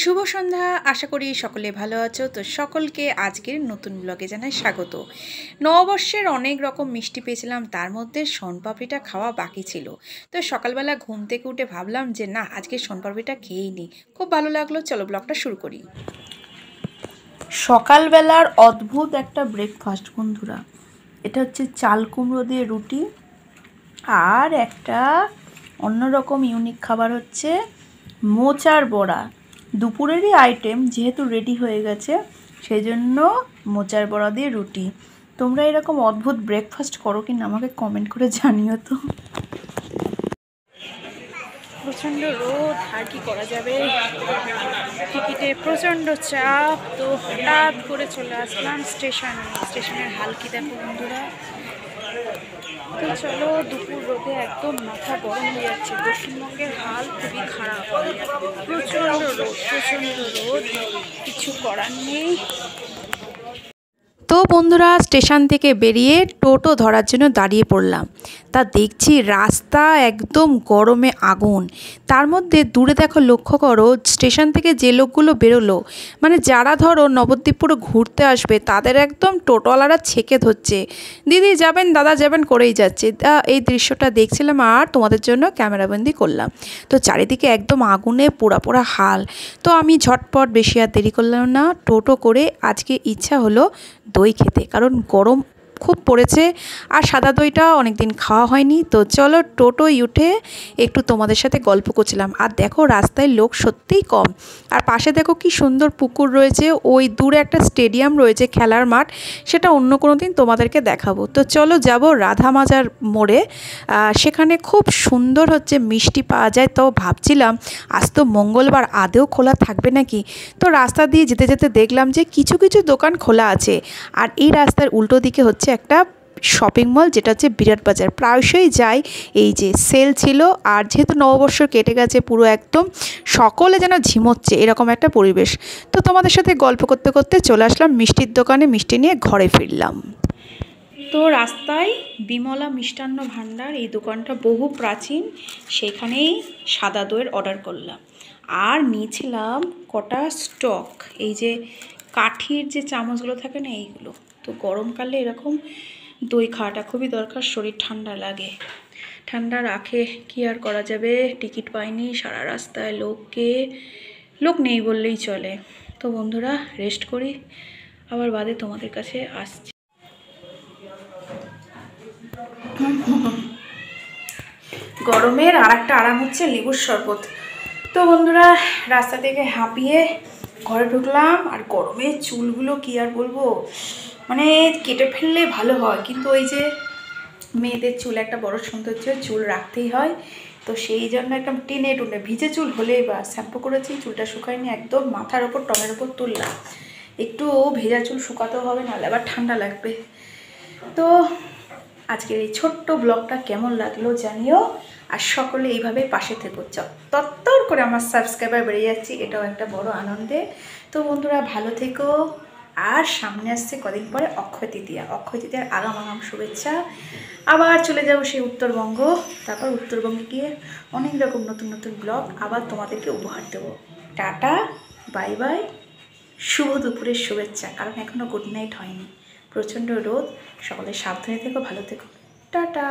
শুভ সন্ধ্যা। আশা করি সকলে ভালো আছো। তো সকলকে আজকের নতুন ব্লগে জানাই স্বাগত। নববর্ষের অনেক রকম মিষ্টি পেয়েছিলাম, তার মধ্যে শনপাপড়িটা খাওয়া বাকি ছিল। তো সকালবেলা ঘুম থেকে উঠে ভাবলাম যে না, আজকে শনপাপড়িটা খেয়েই নিই। খুব ভালো লাগলো। চলো ব্লগটা শুরু করি। সকালবেলার অদ্ভুত একটা ব্রেকফাস্ট বন্ধুরা, এটা হচ্ছে চাল কুমড়ো দিয়ে রুটি, আর একটা অন্যরকম ইউনিক খাবার হচ্ছে মোচার বড়া। দুপুরেরই আইটেম, যেহেতু রেডি হয়ে গেছে সেই জন্য মোচার বড়া দিয়ে রুটি। তোমরা এরকম অদ্ভুত ব্রেকফাস্ট করো কিনা আমাকে কমেন্ট করে জানিও তো। প্রচণ্ড রোদ, আর কি করা যাবে, টিকিটে প্রচণ্ড চাপ। তো হঠাৎ করে চলে আসলাম স্টেশনের হাল কি দেখো বন্ধুরা। তো চলো, দুপুর রোদে একদম মাথা গরম হয়ে যাচ্ছে। দক্ষিণবঙ্গের হাল খুবই খারাপ, প্রচণ্ড রোদ, কিছু করার নেই। তো বন্ধুরা, স্টেশন থেকে বেরিয়ে টোটো ধরার জন্য দাঁড়িয়ে পড়লাম। তা দেখছি রাস্তা একদম গরমে আগুন। তার মধ্যে দূরে দেখো, লক্ষ্য করো, স্টেশন থেকে যে লোকগুলো বেরোলো, মানে যারা ধরো নবদ্বীপপুরে ঘুরতে আসবে, তাদের একদম টোটোওয়ালারা ছেঁকে ধরছে। দিদি যাবেন, দাদা যাবেন করেই যাচ্ছে। এই দৃশ্যটা দেখছিলাম আর তোমাদের জন্য ক্যামেরাবন্দি করলাম। তো চারিদিকে একদম আগুনে পোড়া পোড়া হাল। তো আমি ঝটপট, বেশি আর দেরি করলাম না, টোটো করে আজকে ইচ্ছা হলো দই খেতে, কারণ গরম খুব পড়েছে আর সাদা দইটা অনেক দিন খাওয়া হয়নি। তো চলো, টোটোয় উঠে একটু তোমাদের সাথে গল্প করছিলাম। আর দেখো রাস্তায় লোক সত্যিই কম। আর পাশে দেখো কি সুন্দর পুকুর রয়েছে, ওই দূরে একটা স্টেডিয়াম রয়েছে, খেলার মাঠ, সেটা অন্য কোনো দিন তোমাদেরকে দেখাবো। তো চলো যাব রাধা মাজার মোড়ে। সেখানে খুব সুন্দর হচ্ছে মিষ্টি পাওয়া যায়। তো ভাবছিলাম আজ তো মঙ্গলবার, আদেও খোলা থাকবে নাকি। তো রাস্তা দিয়ে যেতে যেতে দেখলাম যে কিছু কিছু দোকান খোলা আছে। আর এই রাস্তার উল্টো দিকে হচ্ছে একটা শপিং মল, যেটা হচ্ছে বিরাট বাজার। প্রায়শই যাই, এই যে সেল ছিল, আর যেহেতু নববর্ষ কেটে গেছে, পুরো একদম সকলে যেন ঝিমোচ্ছে এরকম একটা পরিবেশ। তো তোমাদের সাথে গল্প করতে করতে চলে আসলাম মিষ্টির দোকানে, মিষ্টি নিয়ে ঘরে ফিরলাম। তো রাস্তায় বিমলা মিষ্টান্ন ভাণ্ডার, এই দোকানটা বহু প্রাচীন, সেখানেই সাদা দইয়ের অর্ডার করলাম। আর নিয়েছিলাম কটা স্টক, এই যে কাঠির যে চামচগুলো থাকে না, এইগুলো। তো গরমকালে এরকম দই খাওয়াটা খুবই দরকার, শরীর ঠান্ডা লাগে, ঠান্ডা রাখে। কি আর করা যাবে, টিকিট পাইনি, সারা রাস্তায় লোক নেই বললেই চলে। তো বন্ধুরা, রেস্ট করি, আবার বাদে তোমাদের কাছে আসছি। গরমের আর একটা আরাম হচ্ছে লেবুর শরবত। তো বন্ধুরা, রাস্তা থেকে হাঁপিয়ে ঘরে ঢুকলাম। আর গরমে চুলগুলো কি আর বলবো, মানে কেটে ফেললে ভালো হয়, কিন্তু ওই যে মেয়েদের চুল একটা বড় সৌন্দর্য, চুল রাখতেই হয়। তো সেই জন্য একদম টেনে টুনে, ভিজে চুল হলেই বা, শ্যাম্পু করেছি, চুলটা শুকায়নি, একদম মাথার ওপর টমের ওপর তুললাম। একটু ভেজা চুল শুকাতেও হবে, নাহলে আবার ঠান্ডা লাগবে। তো আজকের এই ছোট্ট ব্লগটা কেমন লাগলো জানিও, আর সকলে এইভাবে পাশে থেকে তত্তর করে আমার সাবস্ক্রাইবার বেড়ে যাচ্ছে, এটাও একটা বড় আনন্দে। তো বন্ধুরা, ভালো থেকো। আর সামনে আসছে কদিন পরে অক্ষয় তৃতীয়ার আগাম শুভেচ্ছা। আবার চলে যাব সেই উত্তরবঙ্গ, তারপর উত্তরবঙ্গে গিয়ে অনেক রকম নতুন নতুন ব্লগ আবার তোমাদেরকে উপহার দেবো। টাটা, বাই বাই, শুভ দুপুরের শুভেচ্ছা, কারণ এখনও গুড নাইট হয়নি, প্রচণ্ড রোদ। সকলে সাবধানে থেকো, ভালো থেকো, টাটা।